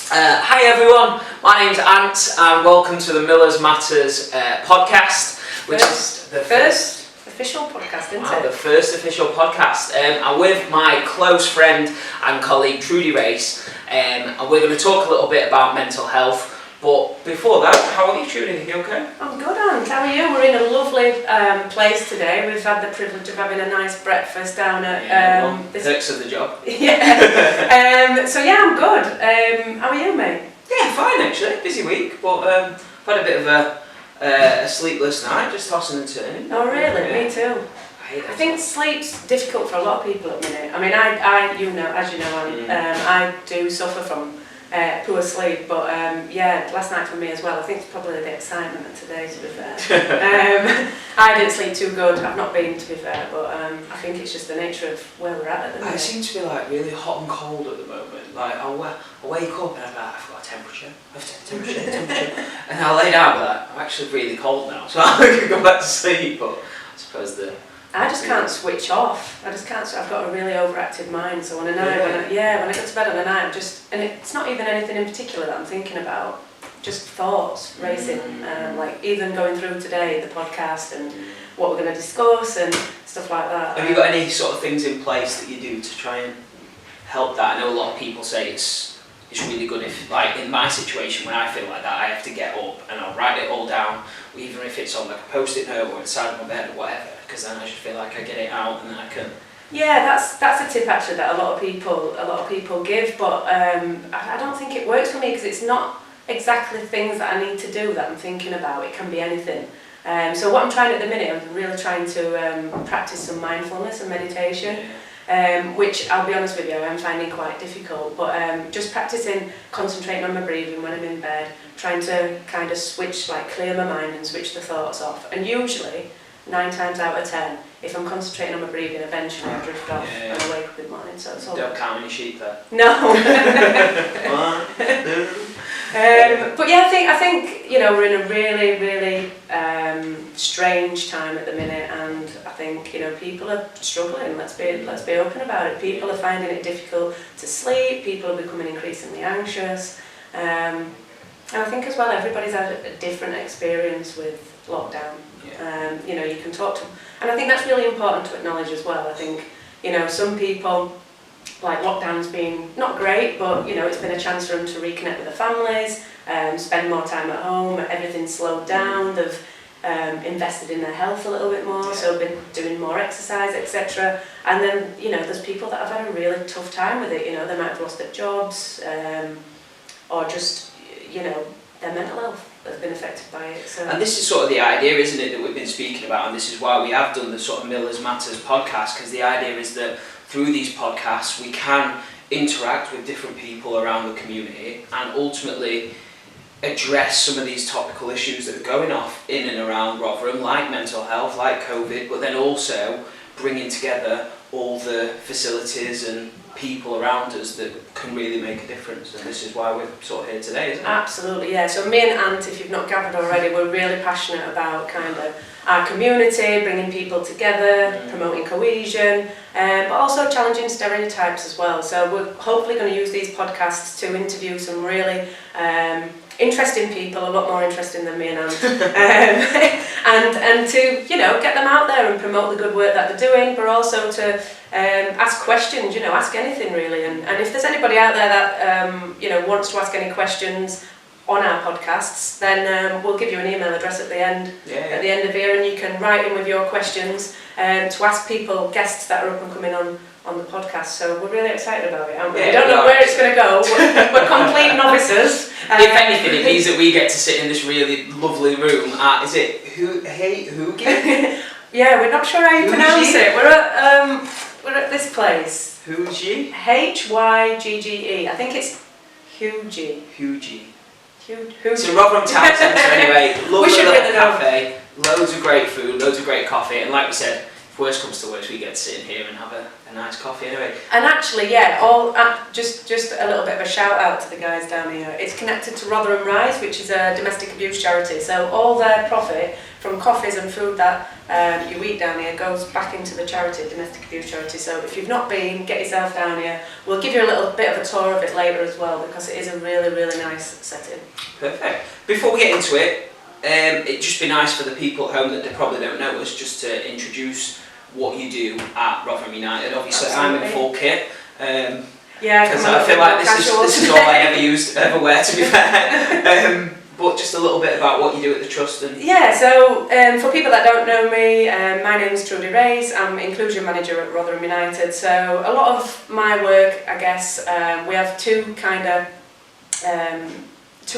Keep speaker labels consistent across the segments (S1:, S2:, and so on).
S1: Hi everyone, my name's Ant and welcome to the Millers Matters podcast, which is the
S2: first official podcast, isn't it?
S1: The first official podcast. I'm with my close friend and colleague Trudi Race, and we're going to talk a little bit about mental health. But before that, how are you, Trudi? Are you okay?
S2: I'm good, Ant. How are you? We're in a lovely place today. We've had the privilege of having a nice breakfast down at...
S1: perks of the job.
S2: Yeah. So yeah, I'm good. How are you, mate?
S1: Yeah, fine actually. Busy week, but I've had a bit of a sleepless night, just tossing and turning.
S2: Oh really?
S1: Yeah.
S2: Me too. I think sleep's difficult for a lot of people at the minute. I mean, as you know, I do suffer from poor sleep, but yeah, last night for me as well. I think it's probably the excitement of today, to be fair. I didn't sleep too good. I've not been, to be fair, but I think it's just the nature of where we're at the minute.
S1: I seem to be like really hot and cold at the moment. Like I'll wake up and I'm like, I've got a temperature, and I'll lay down with that. I'm actually really cold now, so I can go back to sleep. But I suppose
S2: I just can't switch off. I've got a really overactive mind. So on a night, when I get to bed on a night, and it's not even anything in particular that I'm thinking about. Just thoughts racing, like even going through today the podcast and what we're going to discuss and stuff like that.
S1: Have you got any sort of things in place that you do to try and help that? I know a lot of people say it's really good if, like in my situation, when I feel like that, I have to get up and I'll write it all down, even if it's on like a post-it note or inside of my bed or whatever, because then I just feel like I get it out and then I can.
S2: Yeah, that's a tip actually that a lot of people give, but I don't think it works for me because it's not exactly things that I need to do that I'm thinking about. It can be anything. So what I'm trying at the minute, I'm really trying to practice some mindfulness and meditation. Which I'll be honest with you, I'm finding quite difficult, but just practicing concentrating on my breathing when I'm in bed, trying to kind of clear my mind and switch the thoughts off. And usually, 9 times out of 10, if I'm concentrating on my breathing, eventually I drift off and I wake up in the morning. So it's all.
S1: Don't count any sheep there.
S2: No. But yeah, I think you know we're in a really strange time at the minute, and I think you know people are struggling. Let's be open about it. People are finding it difficult to sleep. People are becoming increasingly anxious, and I think as well everybody's had a different experience with lockdown.
S1: Yeah.
S2: You know, you can talk to them, and I think that's really important to acknowledge as well. I think you know some people. Like lockdown's been not great, but you know it's been a chance for them to reconnect with their families, spend more time at home. Everything's slowed down. They've invested in their health a little bit more, so been doing more exercise, etc. And then you know there's people that have had a really tough time with it. You know they might have lost their jobs, or just you know their mental health has been affected by it. So. And
S1: this is sort of the idea, isn't it, that we've been speaking about, and this is why we have done the sort of Millers Matters podcast, because the idea is that through these podcasts we can interact with different people around the community and ultimately address some of these topical issues that are going off in and around Rotherham, like mental health, like COVID, but then also bringing together all the facilities and people around us that can really make a difference, and this is why we're sort of here today, isn't it?
S2: Absolutely, yeah. So me and Ant, if you've not gathered already, we're really passionate about kind of our community, bringing people together, promoting cohesion, but also challenging stereotypes as well. So we're hopefully going to use these podcasts to interview some really interesting people, a lot more interesting than me and Ant, and to you know get them out there and promote the good work that they're doing, but also to ask questions. You know, ask anything really. And if there's anybody out there that you know wants to ask any questions on our podcasts, then we'll give you an email address at the end of here, and you can write in with your questions to ask people, guests that are up and coming on the podcast. So we're really excited about it, aren't we?
S1: Yeah,
S2: we don't know where it's going to go. We're complete novices.
S1: If anything, it means that we get to sit in this really lovely room at, is it HYGGE?
S2: Yeah, we're not sure how you pronounce it. We're at this place.
S1: HYGGE?
S2: HYGGE. I think it's HYGGE.
S1: HYGGE.
S2: It's
S1: a Rotherham town centre anyway. Lovely little
S2: really
S1: cafe, loads of great food, loads of great coffee, and like we said, if worst comes to worst, we get to sit in here and have a nice coffee anyway.
S2: And actually, just a little bit of a shout out to the guys down here. It's connected to Rotherham Rise, which is a domestic abuse charity. So all their profit from coffees and food that you eat down here goes back into the charity, domestic abuse charity. So if you've not been, get yourself down here. We'll give you a little bit of a tour of it later as well, because it is a really, really nice setting.
S1: Perfect. Before we get into it, it'd just be nice for the people at home that they probably don't know us, just to introduce what you do at Rotherham United. Obviously,
S2: Absolutely.
S1: I'm in full kit.
S2: Yeah,
S1: because I feel like this is all I ever wear, to be fair. But just a little bit about what you do at the Trust. And
S2: yeah, so for people that don't know me, my name is Trudi Race. I'm Inclusion Manager at Rotherham United. So a lot of my work, I guess, we have two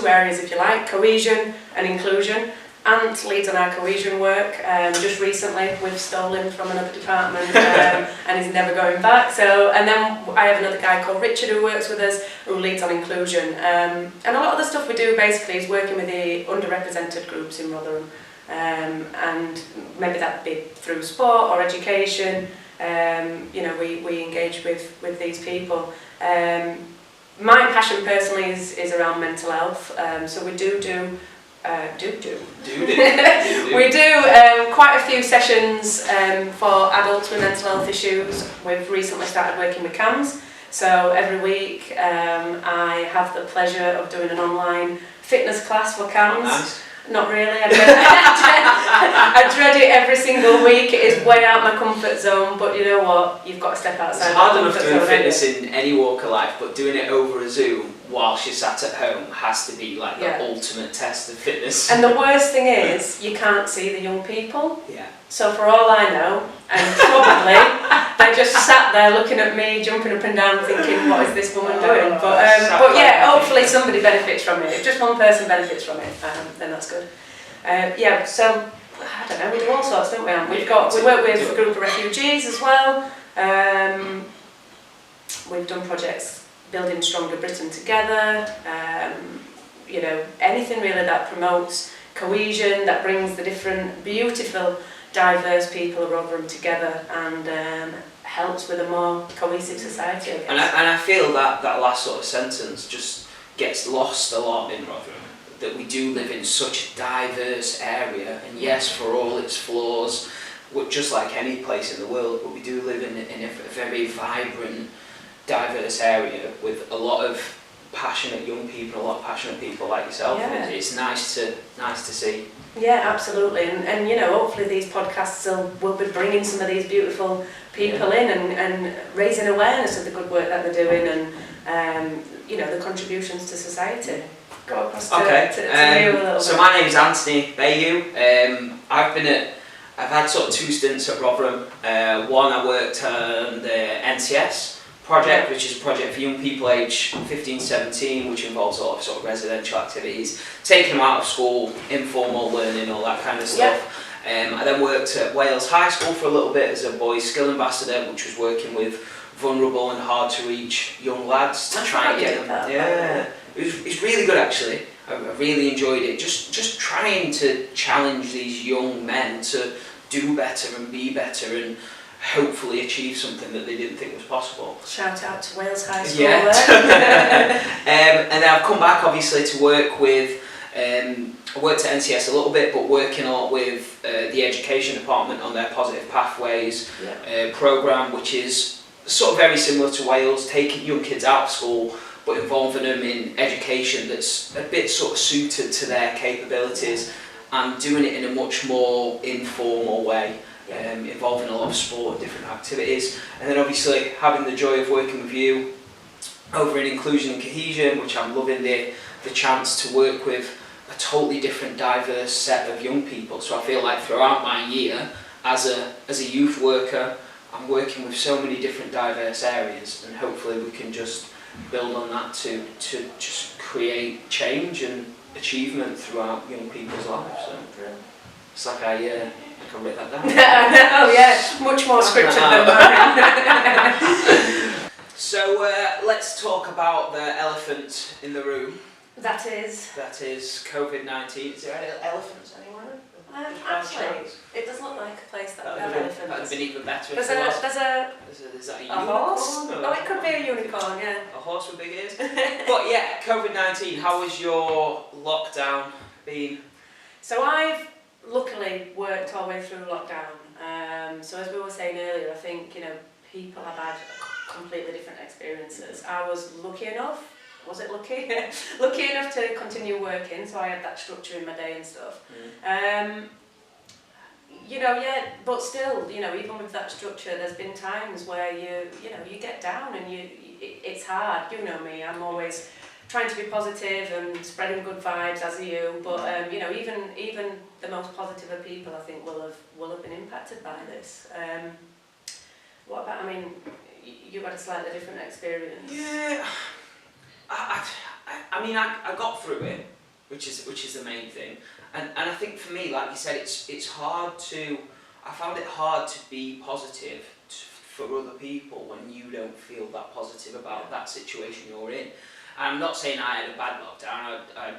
S2: areas, if you like, cohesion and inclusion. Ant leads on our cohesion work. Just recently we've stolen from another department and he's never going back. So, and then I have another guy called Richard who works with us, who leads on inclusion. And a lot of the stuff we do basically is working with the underrepresented groups in Rotherham. And maybe that be through sport or education. We engage with these people. My passion personally is around mental health. So we do we do quite a few sessions for adults with mental health issues. We've recently started working with CAMS, so every week I have the pleasure of doing an online fitness class for CAMS.
S1: Nice.
S2: Not really, I dread it every single week. It is way out my comfort zone, but you know what, you've got to step outside.
S1: It's hard enough doing fitness in any walk of life, but doing it over a Zoom whilst you're sat at home has to be like the ultimate test of fitness.
S2: And the worst thing is, you can't see the young people.
S1: Yeah.
S2: So for all I know, and probably, they just sat there looking at me, jumping up and down, thinking, what is this woman doing? But yeah, hopefully somebody benefits from it. If just one person benefits from it, then that's good. So, I don't know, we do all sorts, don't we? We work with a group of refugees as well. We've done projects building Stronger Britain together. Anything really that promotes cohesion, that brings the different beautiful, diverse people of Rotherham together and helps with a more cohesive society, I guess.
S1: And I feel that last sort of sentence just gets lost a lot in Rotherham, that we do live in such a diverse area, and yes, for all its flaws, just like any place in the world, but we do live in a very vibrant, diverse area with a lot of passionate young people, a lot of passionate people like yourself.
S2: Yeah.
S1: It's nice to see.
S2: Yeah, absolutely, and hopefully these podcasts will be bringing some of these beautiful people in and raising awareness of the good work that they're doing and the contributions to society. Go across to you a little bit.
S1: So my name's Anthony Bayou. I've had sort of two stints at Rotherham. One, I worked on the NCS project, which is a project for young people aged 15-17, which involves a lot of sort of residential activities, taking them out of school, informal learning, all that kind of stuff. I then worked at Wales High School for a little bit as a boys' skill ambassador, which was working with vulnerable and hard to reach young lads to try and get them. It's really good actually. I really enjoyed it. Just trying to challenge these young men to do better and be better and hopefully achieve something that they didn't think was possible.
S2: Shout out to Wales High School.
S1: Yeah. And then I've come back obviously to work with, I worked at NCS a little bit, but working a lot with the education department on their Positive Pathways programme, which is sort of very similar to Wales, taking young kids out of school but involving them in education that's a bit sort of suited to their capabilities and doing it in a much more informal way. Involving a lot of sport and different activities, and then obviously having the joy of working with you over in Inclusion and Cohesion, which I'm loving the chance to work with a totally different diverse set of young people. So I feel like throughout my year as a youth worker, I'm working with so many different diverse areas, and hopefully we can just build on that to just create change and achievement throughout young people's lives. So it's like I can write that down.
S2: Oh yeah, much more scripted than mine.
S1: So let's talk about the elephant in the room.
S2: That is
S1: COVID-19. Is there any elephants anywhere?
S2: Actually, it does look like a place that would have elephants.
S1: That would have been even better.
S2: There's
S1: Is that a unicorn?
S2: horse. Oh, it could be a unicorn, yeah.
S1: A horse with big ears. But yeah, COVID-19. How has your lockdown been?
S2: So I've luckily worked our way through lockdown. So as we were saying earlier, I think people have had completely different experiences. I was lucky enough. Was it lucky? Lucky enough to continue working, so I had that structure in my day and stuff. But still, even with that structure, there's been times where you get down and it's hard. You know me, I'm always trying to be positive and spreading good vibes, as are you. But even the most positive of people, I think, will have been impacted by this. What about? I mean, you had a slightly different experience.
S1: Yeah. I got through it, which is the main thing, and I think for me, like you said, it's hard to. I found it hard to be positive for other people when you don't feel that positive about that situation you're in. And I'm not saying I had a bad lockdown. I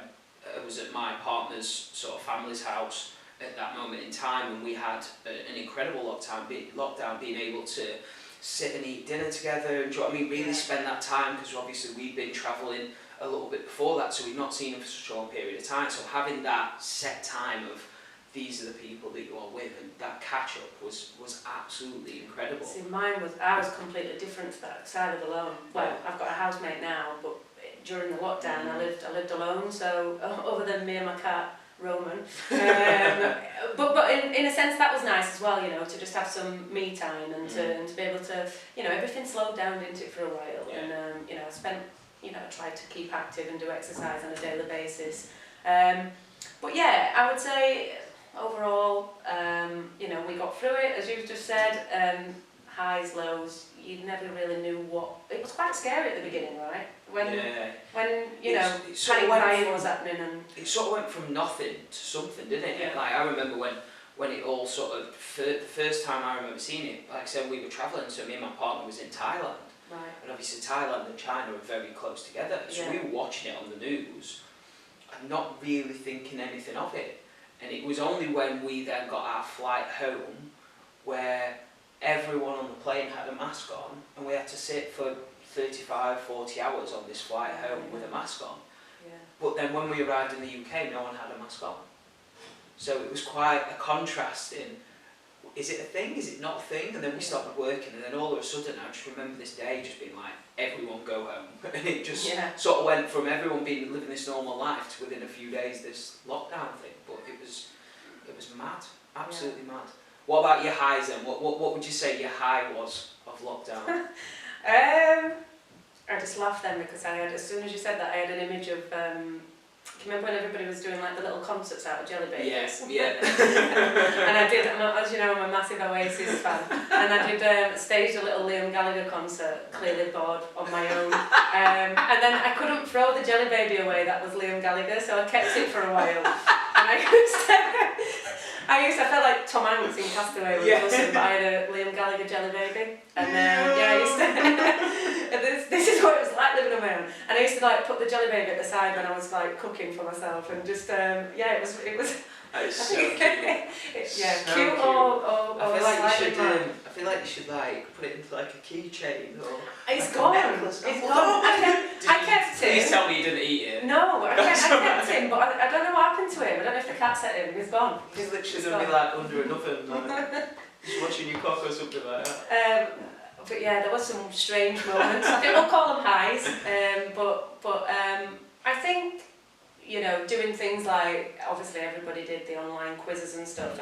S1: was at my partner's sort of family's house at that moment in time, and we had an incredible lockdown, being able to sit and eat dinner together and, do you know what I mean, really spend that time, because obviously we'd been travelling a little bit before that, so we'd not seen them for such a long period of time. So having that set time of these are the people that you are with, and that catch up was absolutely incredible.
S2: See, I was completely different to that, because I live alone. Well, I've got a housemate now, but during the lockdown I lived alone, so other than me and my cat Roman. But in a sense that was nice as well, to just have some me time and to be able to, everything slowed down, didn't it, for a while. And I spent, I tried to keep active and do exercise on a daily basis. But yeah, I would say overall, we got through it, as you've just said. Highs, lows, you never really knew what. It was quite scary at the beginning, right? When panic buying was happening, and
S1: it sort of went from nothing to something, didn't it?
S2: Yeah.
S1: Like I remember when it all sort of the first time I remember seeing it. Like I said, we were travelling, so me and my partner was in Thailand,
S2: right.
S1: And obviously Thailand and China are very close together. So we were watching it on the news and not really thinking anything of it. And it was only when we then got our flight home where everyone on the plane had a mask on, and we had to sit for 35-40 hours on this flight home with a mask on.
S2: Yeah.
S1: But then when we arrived in the UK, no one had a mask on. So it was quite a contrast in, is it a thing, is it not a thing? And then we started working, and then all of a sudden, I just remember this day just being like, everyone go home. And it just sort of went from everyone living this normal life to within a few days this lockdown thing. But it was mad, absolutely mad. What about your highs then? What would you say your high was of lockdown?
S2: I just laughed then, because as soon as you said that, I had an image of, do you remember when everybody was doing like the little concerts out of jelly babies?
S1: Yes, yeah.
S2: And I did, as you know, I'm a massive Oasis fan, and I did staged a little Liam Gallagher concert, clearly bored, on my own. And then I couldn't throw the jelly baby away, that was Liam Gallagher, so I kept it for a while. And I felt like Tom Hanks in Castaway with Wilson, but I had a Liam Gallagher jelly baby, and I used to. This is what it was like living on my own. And I used to like put the jelly baby at the side when I was like cooking for myself, and just it was.
S1: That is so cute.
S2: So cute or
S1: I feel like you should like put it into like a keychain or.
S2: It's gone. It's gone. I kept him.
S1: Please tell me you didn't eat it.
S2: No, I kept him, but I don't know what happened to him. I don't know if the cat's ate him. He's gone.
S1: He's literally going to be like under an oven, like, just watching you cook or something like that.
S2: But yeah, there was some strange moments. I think we'll call them highs. But I think, doing things like, obviously everybody did the online quizzes and stuff,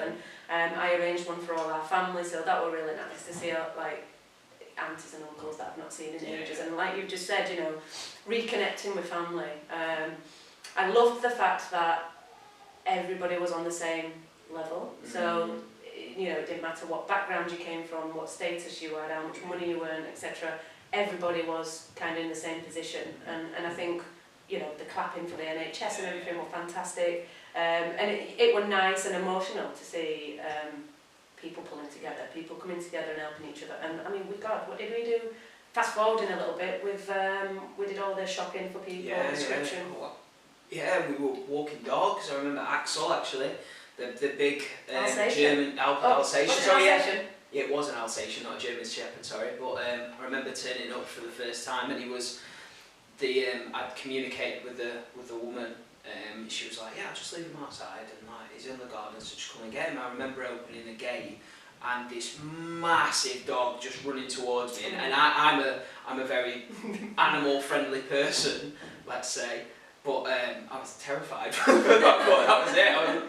S2: and I arranged one for all our family, so that were really nice to see, like, aunties and uncles that I've not seen in ages, and like you've just said, reconnecting with family. I loved the fact that everybody was on the same level, so it didn't matter what background you came from, what status you had, how much money you earned, etc. Everybody was kind of in the same position, and I think the clapping for the NHS and everything were fantastic, and it was nice and emotional to see people pulling together, people coming together and helping each other. And I mean, what did we do? Fast forwarding a little bit, we did all the shopping for people, prescription.
S1: Yeah, we were walking dogs. I remember Axel actually the big
S2: Alsatian.
S1: German Alsatian. Sorry,
S2: Alsatian?
S1: Yeah, it was an Alsatian, not a German Shepherd. Sorry, but I remember turning up for the first time, and he was I'd communicated with the woman. She was like, "Yeah, I'll just leave him outside, and like he's in the garden, so just come and get him." I remember opening the gate, and this massive dog just running towards me, and I'm a very animal friendly person, let's say, but I was terrified. That was it. I was,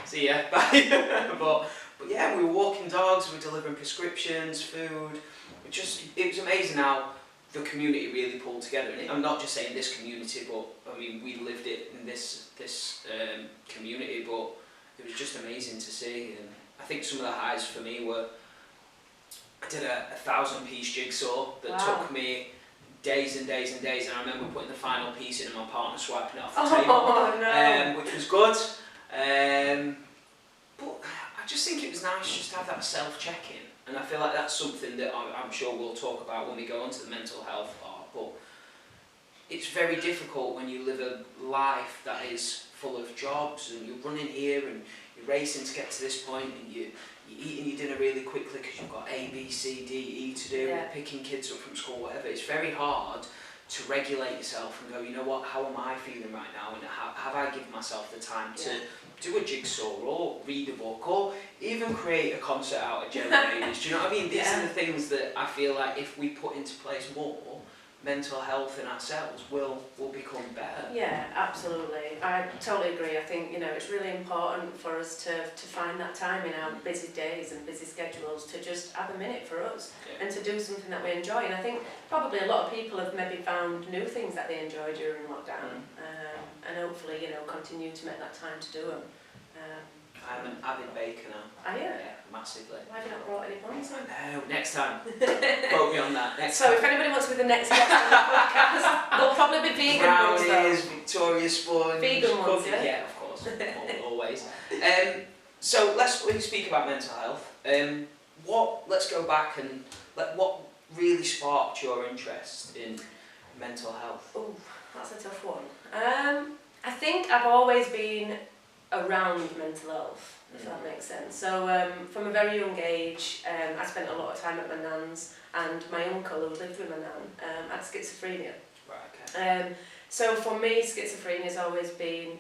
S1: see ya, bye. but yeah, we were walking dogs, we were delivering prescriptions, food. It was amazing how the community really pulled together. And I'm not just saying this community, but I mean we lived it in this community. But it was just amazing to see. And I think some of the highs for me were I did a 1,000-piece jigsaw that took me days and days and days. And I remember putting the final piece in and my partner swiping it off the table, which was good. But I just think it was nice just to have that self-check-in, and I feel like that's something that I'm sure we'll talk about when we go on to the mental health part, but it's very difficult when you live a life that is full of jobs, and you're running here and you're racing to get to this point, and you're eating your dinner really quickly because you've got A, B, C, D, E to do, picking kids up from school, whatever. It's very hard to regulate yourself and go, you know what, how am I feeling right now, and have I given myself the time to do a jigsaw or read a book or even create a concert out of jelly babies? Do you know what I mean? These are the things that I feel like if we put into place more, mental health in ourselves will become better.
S2: Yeah, absolutely. I totally agree. I think, you know, it's really important for us to find that time in our busy days and busy schedules to just have a minute for us and to do something that we enjoy. And I think probably a lot of people have maybe found new things that they enjoy during lockdown, and hopefully, you know, continue to make that time to do them.
S1: I'm an avid baker now.
S2: Are you?
S1: Yeah, massively.
S2: Why have you not brought any buns in?
S1: No, next time. Quote me on that.
S2: So if anybody wants to be the next guest on the podcast, they'll probably be vegan ones though.
S1: Brownies, Victoria sponge.
S2: Vegan ones,
S1: coffee. Yeah, of course. Always. So let's really speak about mental health. Let's go back and what really sparked your interest in mental health?
S2: Oh, that's a tough one. I think I've always been around mental health, if that makes sense. So from a very young age, I spent a lot of time at my nan's, and my uncle who lived with my nan had schizophrenia.
S1: Right, okay.
S2: So for me, schizophrenia has always been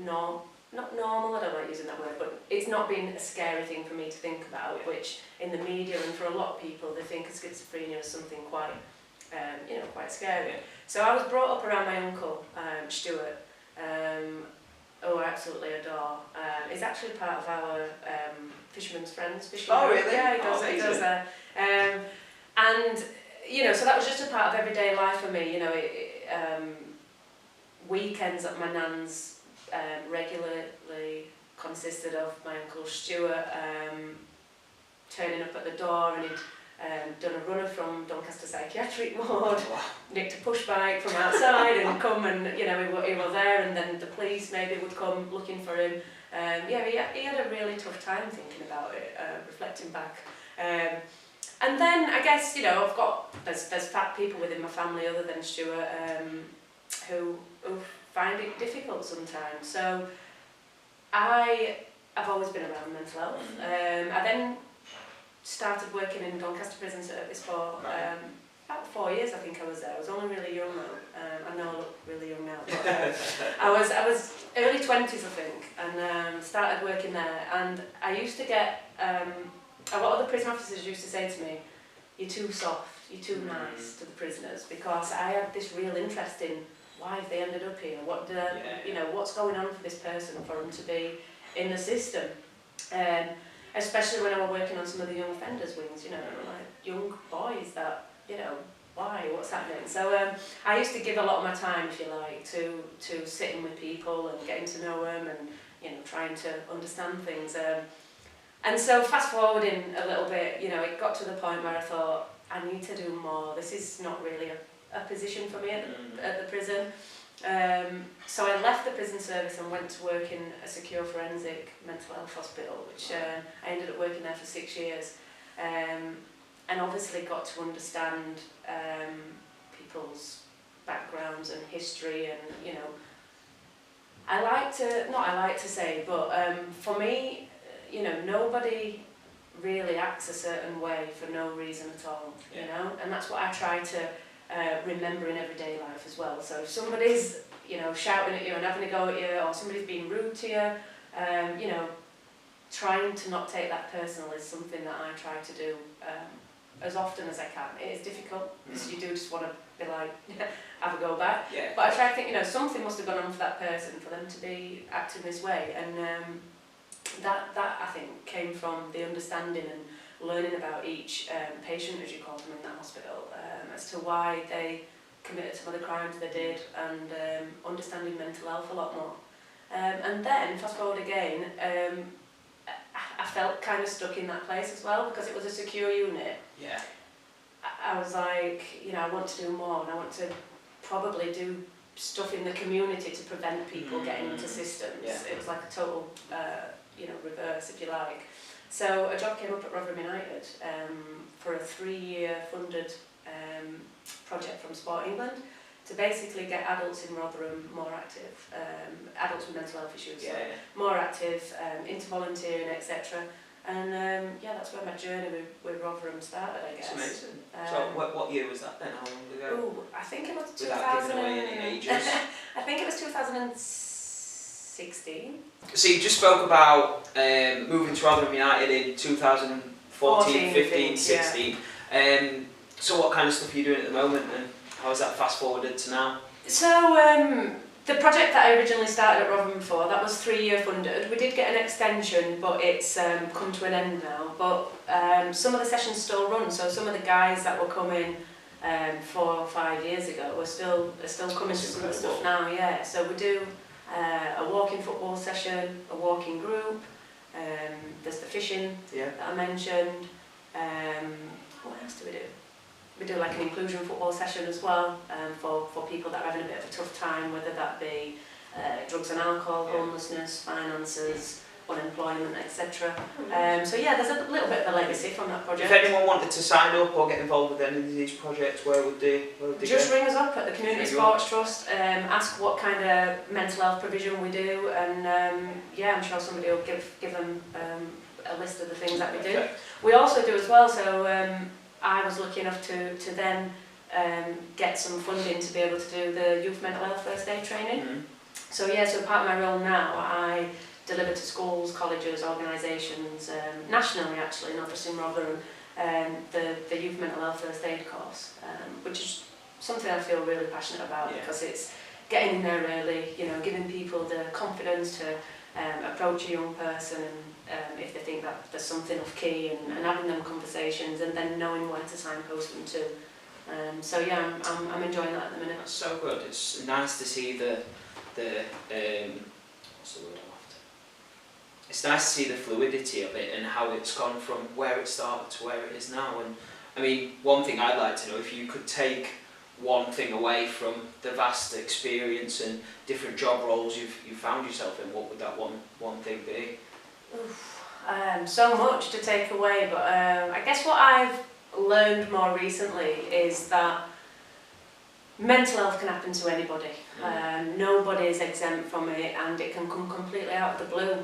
S2: not normal, I don't like using that word, but it's not been a scary thing for me to think about, which in the media and for a lot of people, they think of schizophrenia as something quite, quite scary. Yeah. So I was brought up around my uncle, Stuart, who I absolutely adore. He's actually part of our Fisherman's Friends fishing.
S1: Oh, really?
S2: Yeah, he does that. And, you know, so that was just a part of everyday life for me. You know, weekends at my nan's regularly consisted of my uncle Stuart turning up at the door, and he'd done a runner from Doncaster Psychiatric Ward, nicked a push bike from outside and come, and you know he was there, and then the police maybe would come looking for him. He had a really tough time thinking about it, reflecting back. And then I guess, you know, there's fat people within my family other than Stuart who find it difficult sometimes. So I've always been around mental health. I then started working in Doncaster Prison Service for about 4 years. I think I was there. I was only really young now. I know I look really young now, but I was early 20s, I think, and started working there. And I used to get a lot of the prison officers used to say to me, "You're too soft, you're too nice to the prisoners," because I had this real interest in why have they ended up here. What's going on for this person for them to be in the system. Especially when I was working on some of the young offenders wings, you know, like young boys that, you know, why, what's happening? So I used to give a lot of my time, if you like, to sitting with people and getting to know them and, you know, trying to understand things. And so fast forwarding a little bit, you know, it got to the point where I thought, I need to do more. This is not really a position for me at the prison. So I left the prison service and went to work in a secure forensic mental health hospital, which I ended up working there for 6 years, and obviously got to understand people's backgrounds and history, and you know I like to say, but for me, you know, nobody really acts a certain way for no reason at all, you know, and that's what I try to remember in everyday life as well. So if somebody's, you know, shouting at you and having a go at you, or somebody's being rude to you, you know, trying to not take that personal is something that I try to do as often as I can. It is difficult because you do just want to be like, have a go back.
S1: Yeah.
S2: But I try to think, you know, something must have gone on for that person for them to be acting this way, and that I think came from the understanding and learning about each patient, as you call them in that hospital, as to why they committed some of the crimes they did, and understanding mental health a lot more. And then, fast forward again, I felt kind of stuck in that place as well, because it was a secure unit.
S1: Yeah.
S2: I was like, you know, I want to do more, and I want to probably do stuff in the community to prevent people getting into systems.
S1: Yeah.
S2: It was like a total, you know, reverse, if you like. So a job came up at Rotherham United for a 3-year funded project from Sport England to basically get adults in Rotherham more active, adults with mental health issues, more active, into volunteering, etc. And yeah, that's where my journey with Rotherham started, I guess.
S1: It's amazing. So what year was that then? How long ago?
S2: Oh, I think it was
S1: Without giving away any ages.
S2: I think it was 2016.
S1: So you just spoke about moving to Rotherham United in 2014, 15, 16. So what kind of stuff are you doing at the moment, and how has that fast forwarded to now?
S2: So the project that I originally started at Rotherham for, that was 3-year funded. We did get an extension, but it's come to an end now. But some of the sessions still run, so some of the guys that were coming 4 or 5 years ago are still coming to some of the stuff now. Yeah, so we do a walking football session, a walking group. There's the fishing that I mentioned. What else do we do? We do like an inclusion football session as well, for people that are having a bit of a tough time, whether that be drugs and alcohol, homelessness, finances, unemployment, etc. So yeah, there's a little bit of a legacy from that project.
S1: If anyone wanted to sign up or get involved with any of these projects, where would they
S2: just ring us up at the Community Sports Trust, ask what kind of mental health provision we do, and yeah, I'm sure somebody will give them a list of the things that we do.
S1: Okay.
S2: We also do as well, so I was lucky enough to then get some funding to be able to do the youth mental health first aid training. So yeah, so part of my role now, I deliver to schools, colleges, organisations, nationally actually, not just in Rotherham, the youth mental health first aid course, which is something I feel really passionate about, because it's getting in there early, you know, giving people the confidence to approach a young person, and if they think that there's something off key, and having them conversations, and then knowing where to signpost them to. So yeah, I'm enjoying that at the minute.
S1: That's so good. It's nice to see the what's the word I'm after? It's nice to see the fluidity of it and how it's gone from where it started to where it is now. And I mean, one thing I'd like to know, if you could take one thing away from the vast experience and different job roles you've found yourself in, what would that one thing be?
S2: So much to take away, but I guess what I've learned more recently is that mental health can happen to anybody. Nobody is exempt from it, and it can come completely out of the blue.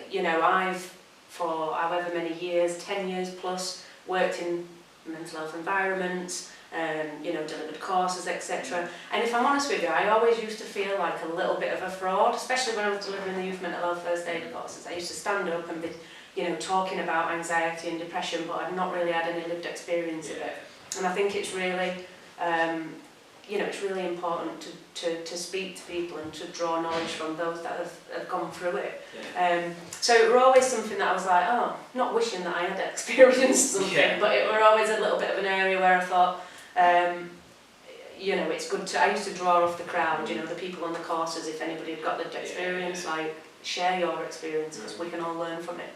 S2: You know, I've, for however many years, 10 years plus, worked in mental health environments, you know, delivered courses, etc. And if I'm honest with you, I always used to feel like a little bit of a fraud, especially when I was delivering the youth mental health first aid courses. I used to stand up and be, you know, talking about anxiety and depression, but I've not really had any lived experience of it. And I think it's really, you know, it's really important to speak to people and to draw knowledge from those that have gone through it. So it were always something that I was like, oh, not wishing that I had experienced something, but it were always a little bit of an area where I thought, you know, it's good to, I used to draw off the crowd, you know, the people on the courses, if anybody had got lived experience, like, share your experience, because we can all learn from it.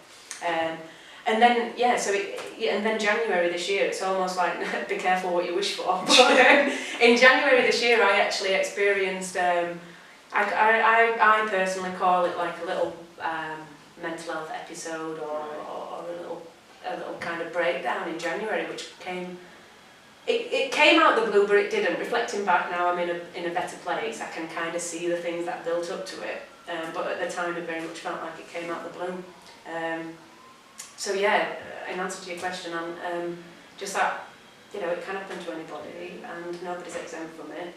S2: And then, yeah, so and then January this year, it's almost like, be careful what you wish for. In January this year, I actually experienced, I personally call it like a little mental health episode, or a little kind of breakdown in January, which came it came out the blue, but it didn't. Reflecting back now, I'm in a better place. I can kind of see the things that built up to it. But at the time, it very much felt like it came out the blue. So yeah, in answer to your question, just that, you know, it can happen to anybody, and nobody's exempt from it.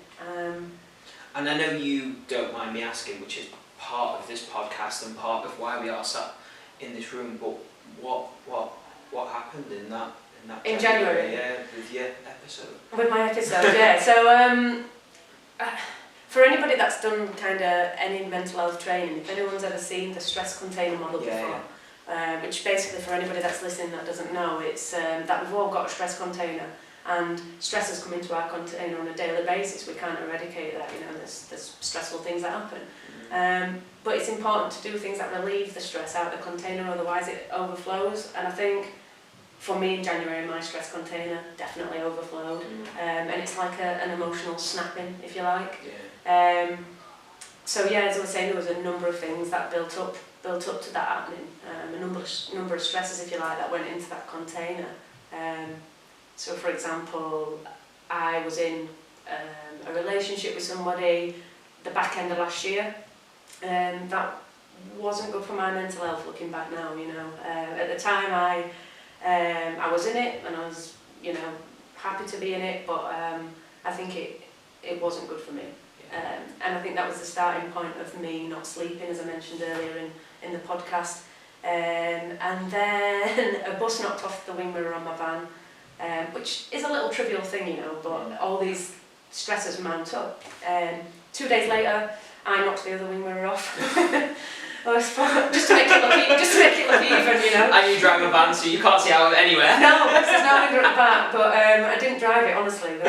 S1: And I know you don't mind me asking, which is part of this podcast and part of why we are sat in this room. But what happened in that
S2: January?
S1: Yeah, with your episode.
S2: With my episode, yeah. So for anybody that's done kind of any mental health training, if anyone's ever seen the stress container model before, which basically for anybody that's listening that doesn't know, it's that we've all got a stress container, and stressors come into our container on a daily basis. We can't eradicate that, you know, there's stressful things that happen. But it's important to do things that relieve the stress out of the container, otherwise it overflows. And I think for me in January, my stress container definitely overflowed. And it's like an emotional snapping, if you like. So yeah, as I was saying, there was a number of things that built up to that happening. A number of stresses, if you like, that went into that container. So for example, I was in a relationship with somebody the back end of last year. That wasn't good for my mental health, looking back now, you know. At the time I was in it, and I was, you know, happy to be in it, but I think it wasn't good for me. And I think that was the starting point of me not sleeping, as I mentioned earlier in the podcast. And then a bus knocked off the wing mirror on my van, which is a little trivial thing, you know, but all these stresses mount up. 2 days later, I knocked the other wing mirror off. Just to make it look even, you know.
S1: And you drive a van, so you can't see out of anywhere.
S2: No, there's no window at the back, but I didn't drive it, honestly.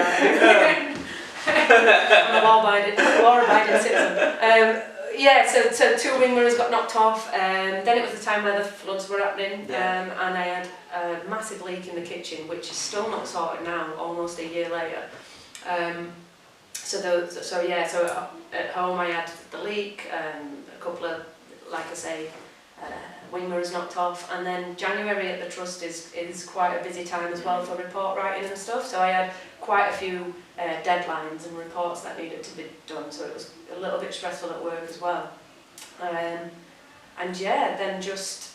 S2: I'm a law-abiding citizen. Yeah, so 2 wing mirrors got knocked off. Then it was the time where the floods were happening, and I had a massive leak in the kitchen, which is still not sorted now, almost a year later. So at home I had the leak, a couple of, like I say, wing mirrors knocked off, and then January at the Trust is quite a busy time as well for report writing and stuff, so I had quite a few deadlines and reports that needed to be done, so it was a little bit stressful at work as well. And yeah, then it just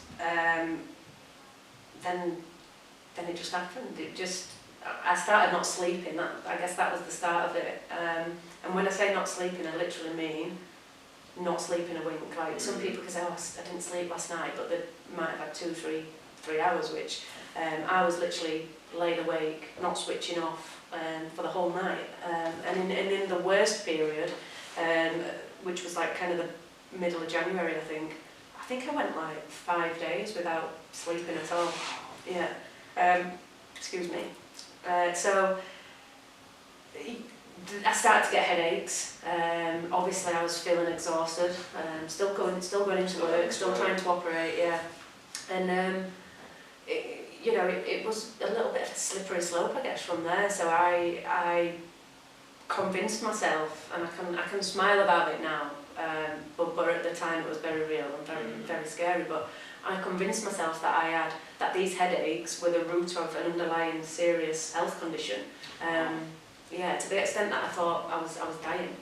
S2: happened. I started not sleeping. I guess that was the start of it. And when I say not sleeping, I literally mean not sleeping a wink. Like some people can say, "Oh, I didn't sleep last night," but they might have had 2-3 hours, which I was literally laid awake, not switching off for the whole night. And in the worst period, which was like kind of the middle of January, I think I went like 5 days without sleeping at all. Yeah. Excuse me. So I started to get headaches. Obviously, I was feeling exhausted. Still going into work, still trying to operate. Yeah, and it was a little bit of a slippery slope, I guess, from there. So I convinced myself, and I can smile about it now. But at the time, it was very real and very scary. But I convinced myself that these headaches were the root of an underlying serious health condition. To the extent that I thought I was dying.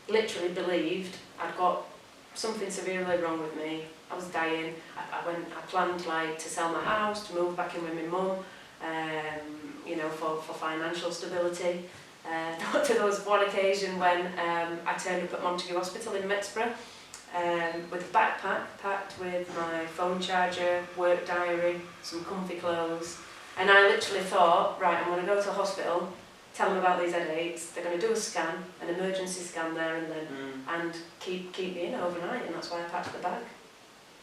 S2: Literally believed I'd got something severely wrong with me. I was dying. I planned to sell my house, to move back in with my mum, for financial stability. There was one occasion when I turned up at Montague Hospital in Mexborough with a backpack packed with my phone charger, work diary, some comfy clothes, and I literally thought, right, I'm going to go to the hospital, tell them about these headaches, they're going to do a scan, an emergency scan there and then, and keep me in overnight, and that's why I packed the bag.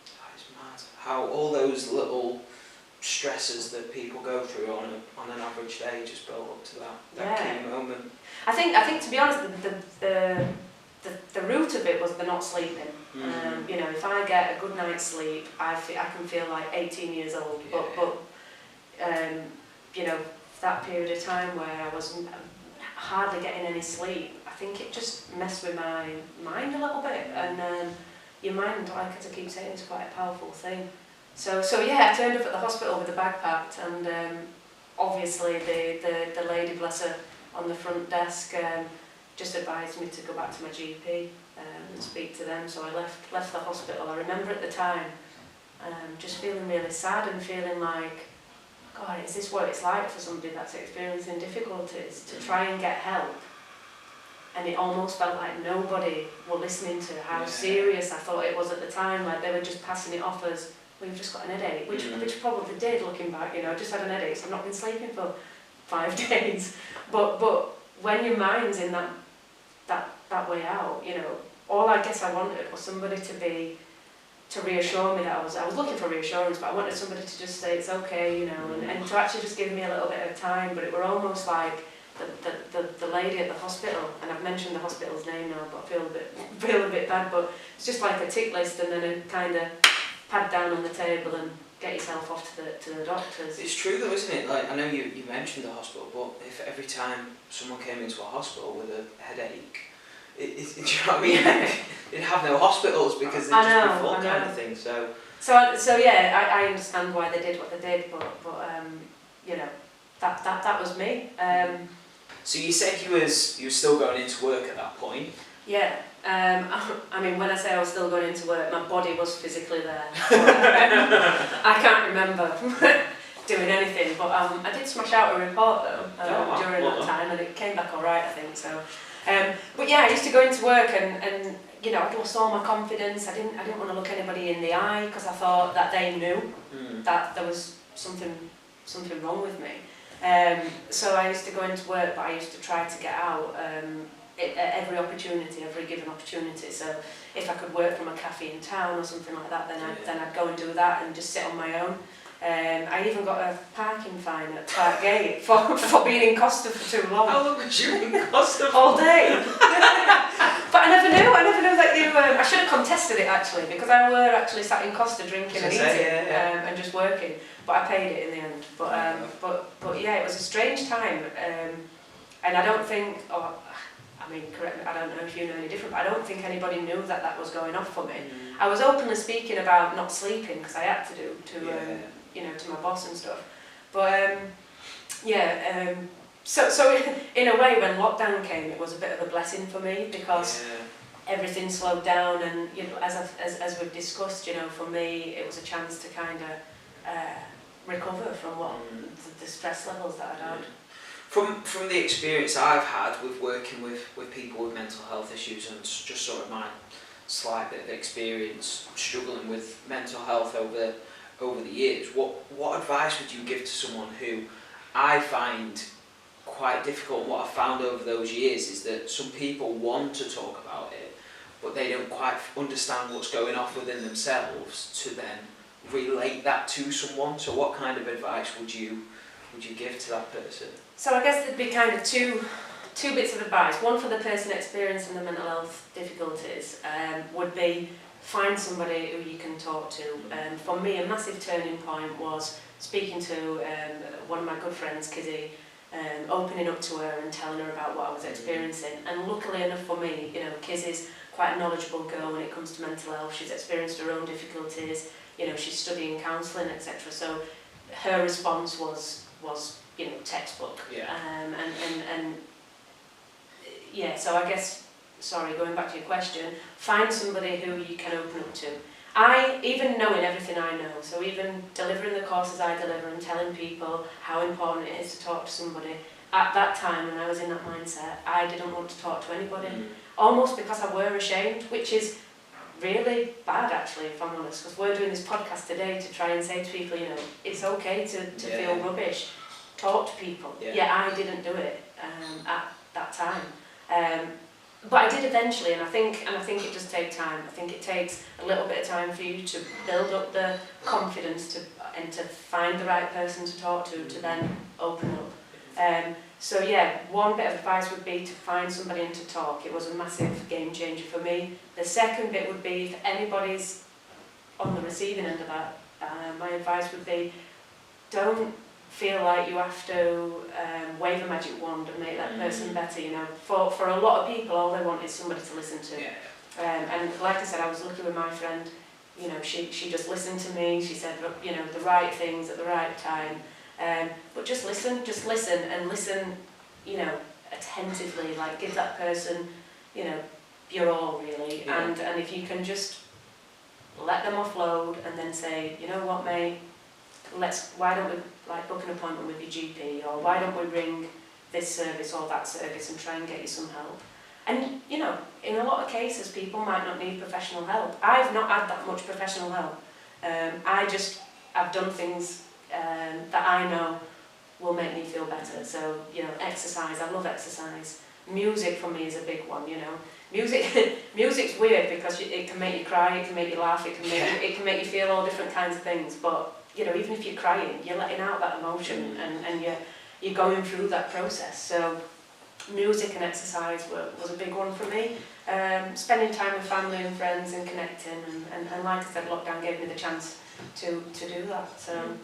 S1: That is mad. How all those little stresses that people go through on an average day just build up to that key moment. I
S2: think to be honest, the root of it was the not sleeping. If I get a good night's sleep, I can feel like 18 years old. Yeah. But that period of time where I wasn't hardly getting any sleep, I think it just messed with my mind a little bit. And your mind, like I keep saying, is quite a powerful thing. So yeah, I turned up at the hospital with a bag packed, and obviously the lady, bless her, on the front desk just advised me to go back to my GP and speak to them. So I left the hospital. I remember at the time just feeling really sad and feeling like, God, is this what it's like for somebody that's experiencing difficulties to try and get help? And it almost felt like nobody were listening to how serious I thought it was at the time. Like they were just passing it off as, we've just got an headache, which probably did, looking back. You know, I just had an headache, so I've not been sleeping for 5 days. But when your mind's in that way out, you know, all I guess I wanted was somebody to reassure me that I was looking for reassurance, but I wanted somebody to just say it's okay, you know, and to actually just give me a little bit of time. But it were almost like the lady at the hospital, and I've mentioned the hospital's name now, but I feel a bit bad, but it's just like a tick list and then a kind of pad down on the table and get yourself off to the doctors. It's
S1: true though, isn't it? Like, I know you mentioned the hospital, but if every time someone came into a hospital with a headache, do you know what I mean? They'd have no hospitals because they'd just be full kind of thing.
S2: So yeah, I understand why they did what they did, but you know, that was me.
S1: So you said you were still going into work at that point.
S2: Yeah. I mean, when I say I was still going into work, my body was physically there. I can't remember doing anything, but I did smash out a report though during that time, and it came back all right, I think. So, but yeah, I used to go into work and you know, I'd lost all my confidence. I didn't want to look anybody in the eye because I thought that they knew that there was something wrong with me. So I used to go into work, but I used to try to get out. At every given opportunity. So if I could work from a cafe in town or something like that, then I'd go and do that and just sit on my own. I even got a parking fine at Park Gate for being in Costa for too long.
S1: How long was you in Costa?
S2: All day. But I never knew that you. I should have contested it actually, because I were actually sat in Costa drinking and eating and just working. But I paid it in the end. But yeah, it was a strange time, and I don't think. I mean, correct me, I don't know if you know any different, but I don't think anybody knew that was going off for me. I was openly speaking about not sleeping because I had to you know, to my boss and stuff. But so in a way, when lockdown came, it was a bit of a blessing for me because everything slowed down, and you know, as we've discussed, you know, for me, it was a chance to kind of recover from what the stress levels that I'd had.
S1: From the experience I've had with working with people with mental health issues, and just sort of my slight bit of experience struggling with mental health over the years, what advice would you give to someone who I find quite difficult? What I've found over those years is that some people want to talk about it, but they don't quite understand what's going on within themselves to then relate that to someone. So what kind of advice would you give to that person?
S2: So I guess there'd be kind of two bits of advice. One for the person experiencing the mental health difficulties would be find somebody who you can talk to. For me, a massive turning point was speaking to one of my good friends, Kizzy, opening up to her and telling her about what I was experiencing. And luckily enough for me, you know, Kizzy's quite a knowledgeable girl when it comes to mental health. She's experienced her own difficulties. You know, she's studying counselling, etc. So her response was you know, textbook. And yeah, so I guess, sorry, going back to your question, find somebody who you can open up to. Even knowing everything I know, so even delivering the courses I deliver and telling people how important it is to talk to somebody, at that time when I was in that mindset, I didn't want to talk to anybody, almost because I were ashamed, which is really bad actually, if I'm honest, because we're doing this podcast today to try and say to people, you know, it's okay to feel rubbish, talk to people. I didn't do it at that time, but I did eventually, and I think it does take time. I think it takes a little bit of time for you to build up the confidence to find the right person to talk to then open up. So yeah, one bit of advice would be to find somebody and to talk. It was a massive game changer for me. The second bit would be, if anybody's on the receiving end of that, my advice would be, don't feel like you have to wave a magic wand and make that person better. You know, for a lot of people, all they want is somebody to listen to. And like I said, I was lucky with my friend. You know, she just listened to me. She said, you know, the right things at the right time. But just listen, and listen, you know, attentively, like give that person, you know, your all really, and if you can just let them offload and then say, you know what, mate, why don't we like book an appointment with your GP, or why don't we ring this service or that service and try and get you some help. And you know, in a lot of cases people might not need professional help. I've not had that much professional help. I've done things that I know will make me feel better. So, you know, exercise, I love exercise. Music for me is a big one, you know. Music's weird because it can make you cry, it can make you laugh, it can make you feel all different kinds of things. But, you know, even if you're crying, you're letting out that emotion and you're going through that process. So music and exercise was a big one for me. Spending time with family and friends and connecting, and like I said, lockdown gave me the chance to do that. So.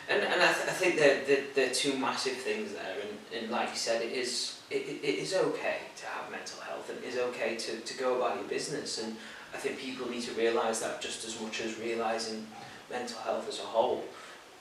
S1: And I think that there are two massive things there, and like you said, it is okay to have mental health, and it is okay to go about your business, and I think people need to realise that just as much as realising mental health as a whole.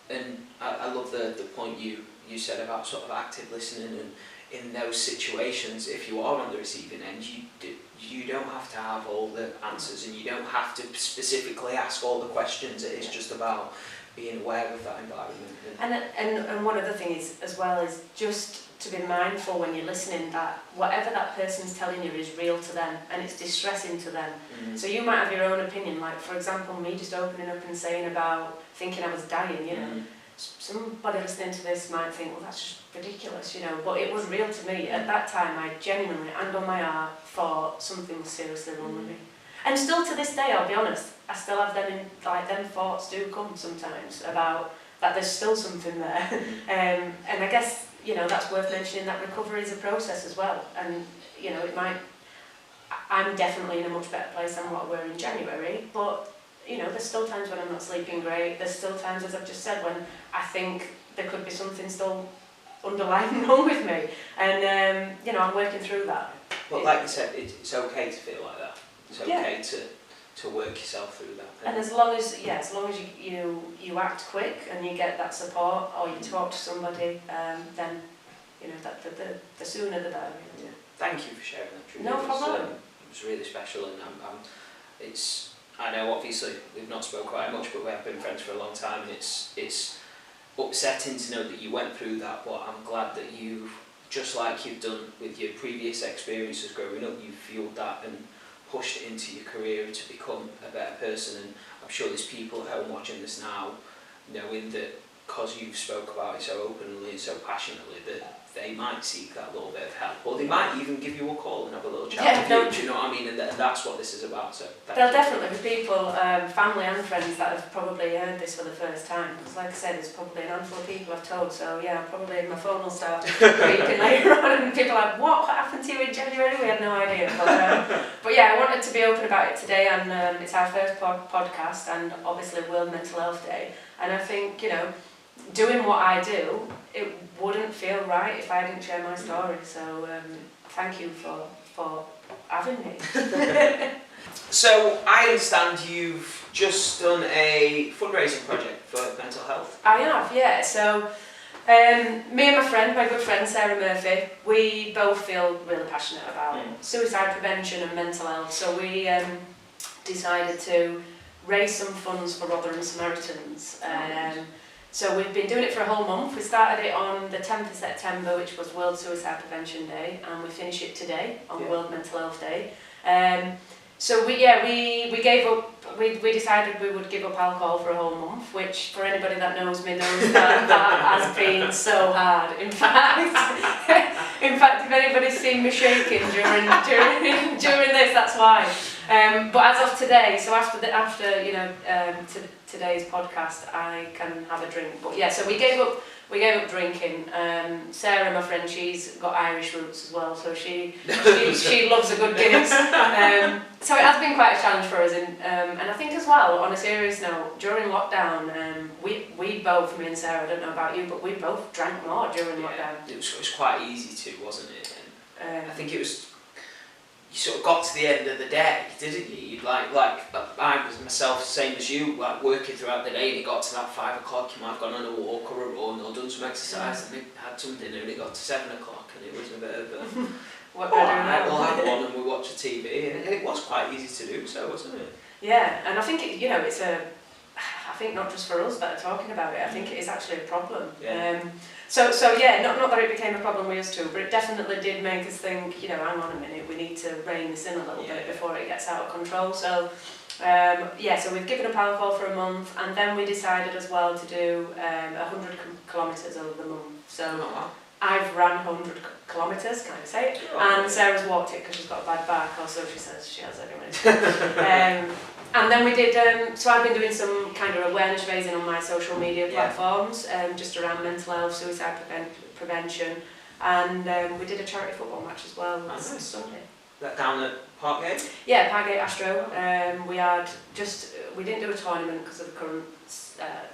S1: And I love the point you said about sort of active listening, and in those situations, if you are on the receiving end, you don't have to have all the answers, and you don't have to specifically ask all the questions. It is just about being aware of that environment.
S2: And one other thing is, as well, is just to be mindful when you're listening that whatever that person's telling you is real to them, and it's distressing to them. So you might have your own opinion, like for example me just opening up and saying about thinking I was dying, you know. Somebody listening to this might think, well, that's just ridiculous, you know, but it was real to me. At that time, I genuinely, hand on my heart, thought something was seriously wrong with me. And still to this day, I'll be honest, I still have them thoughts do come sometimes about that there's still something there. And I guess, you know, that's worth mentioning, that recovery is a process as well. And, you know, I'm definitely in a much better place than what I were in January, but, you know, there's still times when I'm not sleeping great. There's still times, as I've just said, when I think there could be something still underlying wrong with me. And, you know, I'm working through that.
S1: But like you said, it's okay to feel like that. It's okay to work yourself through that.
S2: And as long as you act quick and you get that support, or you talk to somebody, then, you know, that the sooner the better.
S1: Yeah. Thank you for sharing that, Trudi.
S2: No problem.
S1: It was really special, and I know obviously we've not spoken quite much, but we have been friends for a long time, and it's upsetting to know that you went through that, but I'm glad that you, just like you've done with your previous experiences growing up, you fueled that and pushed into your career to become a better person. And I'm sure there's people at home watching this now, knowing that because you've spoke about it so openly and so passionately, that they might seek that little bit of help, or they might even give you a call and have a little chat with you. Do you know what I mean? And that's what this is about. So
S2: there'll definitely be people, family and friends, that have probably heard this for the first time. Because like I said, there's probably a handful of people I've told. So yeah, probably my phone will start beeping later on, and people are like, what happened to you in January? We had no idea. But yeah, I wanted to be open about it today, and it's our first podcast, and obviously World Mental Health Day. And I think, you know, doing what I do, it wouldn't feel right if I didn't share my story. So thank you for having me.
S1: So I understand you've just done a fundraising project for mental health.
S2: I have, yeah. So me and my good friend Sarah Murphy, we both feel really passionate about suicide prevention and mental health. So we decided to raise some funds for Rotherham Samaritans. So we've been doing it for a whole month. We started it on the 10th of September, which was World Suicide Prevention Day, and we finish it today on World Mental Health Day. So we gave up. We decided we would give up alcohol for a whole month, which for anybody that knows me knows that has been so hard. In fact, if anybody's seen me shaking during this, that's why. But as of today, so after you know today's podcast, I can have a drink. But yeah, so we gave up drinking. Sarah, my friend, she's got Irish roots as well, so she loves a good Guinness. So it has been quite a challenge for us, and I think as well, on a serious note, during lockdown, we both, me and Sarah, I don't know about you, but we both drank more during lockdown.
S1: It was quite easy to, wasn't it? And I think it was. you sort of got to the end of the day, didn't you? You'd like I was myself, same as you, like working throughout the day, and it got to that 5 o'clock, you might have gone on a walk or a run or done some exercise, and then had some dinner, and it got to 7 o'clock, and it was a bit of a,
S2: what do I do now?
S1: we'll have one and we'll watch a TV, and it was quite easy to do so, wasn't it?
S2: Yeah, and I think, I think not just for us that are talking about it, I think it is actually a problem.
S1: Yeah.
S2: So yeah, not that it became a problem with us too, but it definitely did make us think, hang on a minute, we need to rein this in a little bit before it gets out of control. So so we've given up alcohol for a month, and then we decided as well to do 100 kilometres over the month. So I've ran 100 kilometres, can I say it? And Sarah's walked it because she's got a bad back, or so she says she has anyway. And then we did, so I've been doing some kind of awareness raising on my social media platforms, just around mental health, suicide prevention, and we did a charity football match as well last Sunday.
S1: That down at Parkgate?
S2: Yeah, Parkgate Astro. We didn't do a tournament because of the current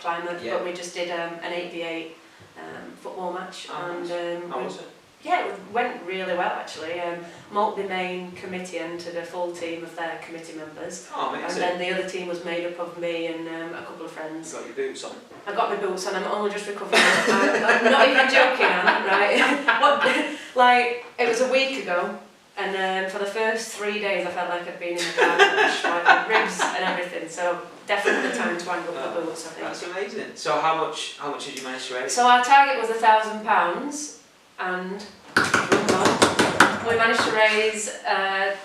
S2: climate, but we just did an 8v8 football match. How was it? Yeah, it went really well actually. Maltby Main committee entered a full team of their committee members.
S1: Oh, amazing.
S2: And then the other team was made up of me and a couple of friends.
S1: You got your boots on?
S2: I got my boots on, I'm only just recovering. I'm not even joking, right? It was a week ago, and for the first 3 days I felt like I'd been in the car crash, like ribs and everything, so definitely time to hang up the boots, I think.
S1: That's amazing. So how much did you manage to raise?
S2: So our target was £1,000, and we managed to raise £1,200.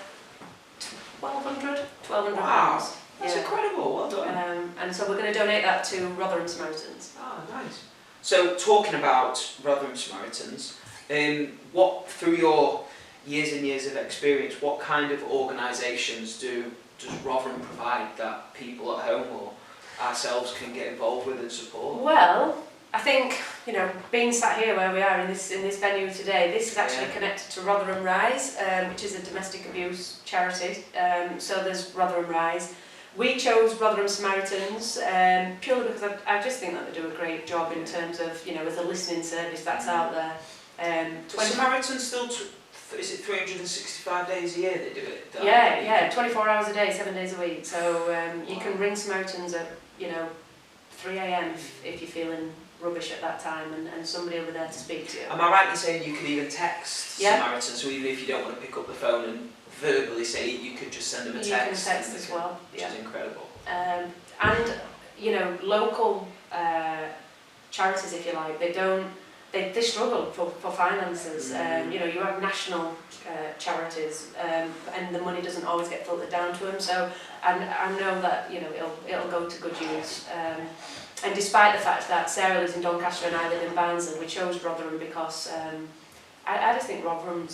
S1: Wow, that's incredible, well done.
S2: And so we're going to donate that to Rotherham Samaritans.
S1: Oh, nice. So talking about Rotherham Samaritans, what, through your years and years of experience, what kind of organisations does Rotherham provide that people at home or ourselves can get involved with and support?
S2: Well, I think, being sat here where we are in this venue today, this is actually connected to Rotherham Rise, which is a domestic abuse charity. So there's Rotherham Rise. We chose Rotherham Samaritans purely because I just think that they do a great job in terms of, as a listening service that's out there.
S1: Samaritans still, is it 365 days a year they do it?
S2: Yeah, 24 hours a day, 7 days a week. So you can ring Samaritans at, 3 AM if you're feeling rubbish at that time, and somebody will be there to speak to you.
S1: Am I right in saying you could even text Samaritans, so even if you don't want to pick up the phone and verbally say it, you could just send them a text?
S2: You can text as well,
S1: which is incredible.
S2: And local charities, if you like, they struggle for finances. You have national charities, and the money doesn't always get filtered down to them. So I know that it'll go to good use. And despite the fact that Sarah lives in Doncaster and I live in Barnsley, we chose Rotherham because I just think Rotherham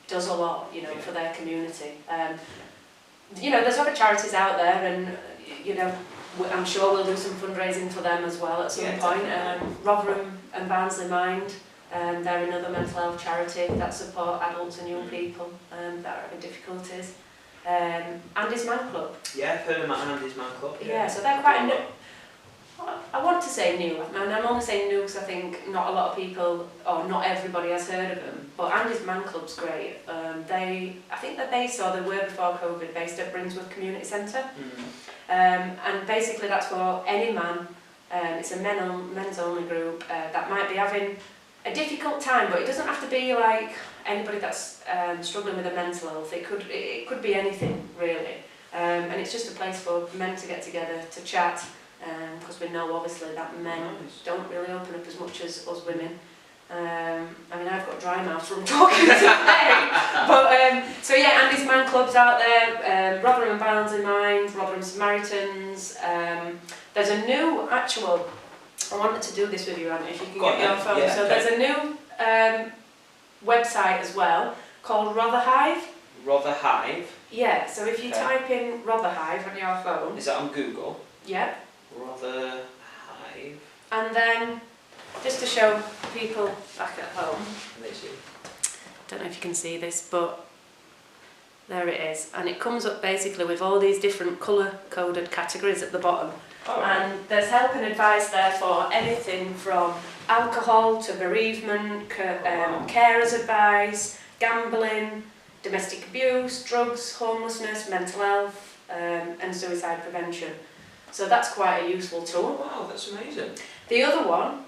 S2: does a lot, for their community. There's other charities out there, and I'm sure we'll do some fundraising for them as well at some point. Rotherham and Barnsley Mind, they're another mental health charity that support adults and young people that are having difficulties. Andy's Man Club.
S1: Yeah, I've heard of Andy's Man Club.
S2: Yeah, so they're quite new. I want to say new, and I'm only saying new because I think not a lot of people, or not everybody has heard of them, but Andy's Man Club's great. I think that they were before COVID based at Brinsworth Community Centre, and basically that's for any man. It's a men's only group that might be having a difficult time, but it doesn't have to be like anybody that's struggling with a mental health. It could be anything really, and it's just a place for men to get together to chat. Because we know obviously that men don't really open up as much as us women. I've got dry mouth from talking today. But Andy's Man Club's out there, Rotherham and Barnsley Mind, Rotherham Samaritans. There's a new I wanted to do this with you, Andy, if you can get your phone. There's a new website as well called Rotherhive.
S1: Rotherhive?
S2: Yeah, so if you type in Rotherhive on your phone.
S1: Is that on Google?
S2: Yeah.
S1: Rotherhive.
S2: And then, just to show people back at home, don't know if you can see this, but there it is. And it comes up basically with all these different colour-coded categories at the bottom. Oh, and there's help and advice there for anything from alcohol to bereavement, carers advice, gambling, domestic abuse, drugs, homelessness, mental health, and suicide prevention. So that's quite a useful tool.
S1: Wow, that's amazing.
S2: The other one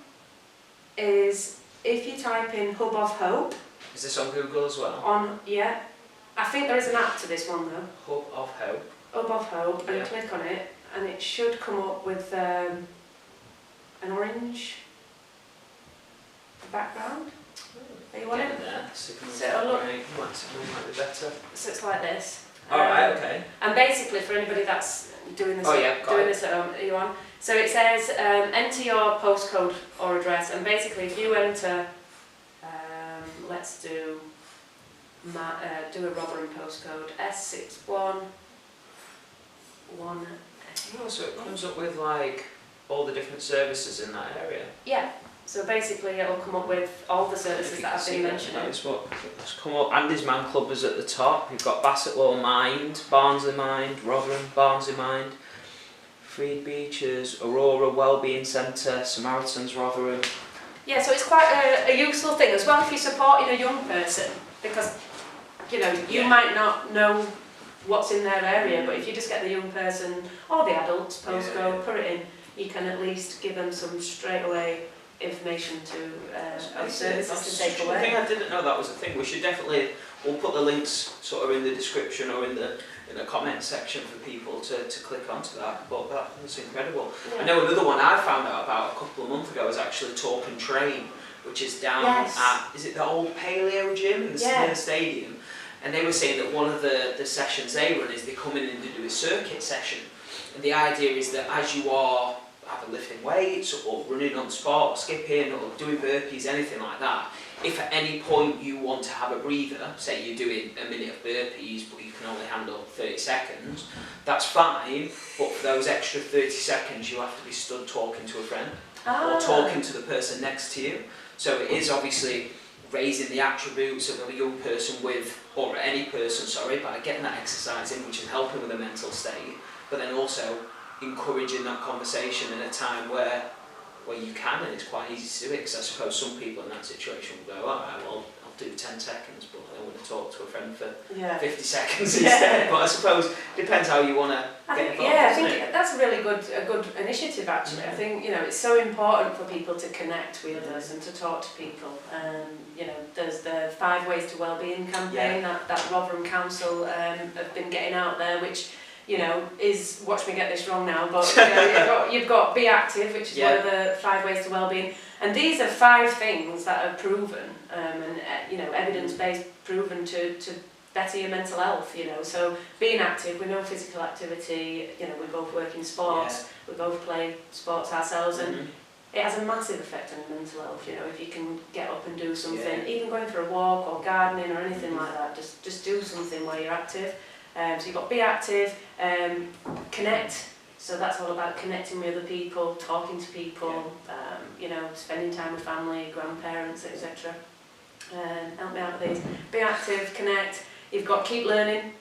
S2: is if you type in Hub of Hope.
S1: Is this on Google as well?
S2: I think there is an app to this one though.
S1: Hub of Hope.
S2: Hub of Hope, and
S1: Yeah.
S2: click on it, and it should come up with an orange background. Are you on it?
S1: There.
S2: So it'll look-
S1: might be better.
S2: So it's like this.
S1: Alright, okay.
S2: And basically, for anybody that's doing this,
S1: Oh, yeah, got
S2: doing
S1: it.
S2: this at home, are you on? So it says enter your postcode or address, and basically, if you enter, let's do a Rotherham postcode, S611.
S1: Oh, so it comes up with like all the different services in that area.
S2: Yeah. So basically, it'll come up with all the services that I've been mentioning.
S1: That's what's come up. Andy's Man Club is at the top. You've got Bassett Law Mind, Barnsley Mind, Rotherham, Barnsley Mind, Freed Beaches, Aurora Wellbeing Centre, Samaritans Rotherham.
S2: Yeah, so it's quite a useful thing as well if you're supporting a young person, because you might not know what's in their area, but if you just get the young person or the adult's postcode, put it in, you can at least give them some straight away information of services to take away.
S1: I think I didn't know that was a thing. We should we'll put the links sort of in the description or in the comment section for people to click onto that, but that's incredible.
S2: Yeah.
S1: I know another one I found out about a couple of months ago is actually Talk and Train, which is down at, is it the old Paleo gym in the stadium? And they were saying that one of the sessions they run is they come in and they do a circuit session. And the idea is that as you are either lifting weights or running on spot, or skipping or doing burpees, anything like that, if at any point you want to have a breather, say you're doing a minute of burpees but you can only handle 30 seconds, that's fine, but for those extra 30 seconds you have to be stood talking to a friend or talking to the person next to you. So it is obviously raising the attributes of a young person or any person, by getting that exercise in, which is helping with the mental state, but then also encouraging that conversation in a time where you can, and it's quite easy to do it, because I suppose some people in that situation will go, alright, well, I'll do 10 seconds, but I want to talk to a friend for 50 seconds instead. But I suppose it depends how you want to get involved.
S2: I think that's a really good initiative actually. I think it's so important for people to connect with others and to talk to people. There's the 5 Ways to Wellbeing campaign that Rotherham Council have been getting out there, which is, watch me get this wrong now, but you've got Be Active, which is one of the 5 Ways to Wellbeing, and these are 5 things that are proven and evidence-based, proven to better your mental health. So being active, we know physical activity. We both work in sports, we both play sports ourselves, and it has a massive effect on your mental health. If you can get up and do something, even going for a walk or gardening or anything like that, just do something where you're active. So you've got Be Active, Connect, so that's all about connecting with other people, talking to people, spending time with family, grandparents, etc. Help me out with these. Be Active, Connect, you've got Keep Learning.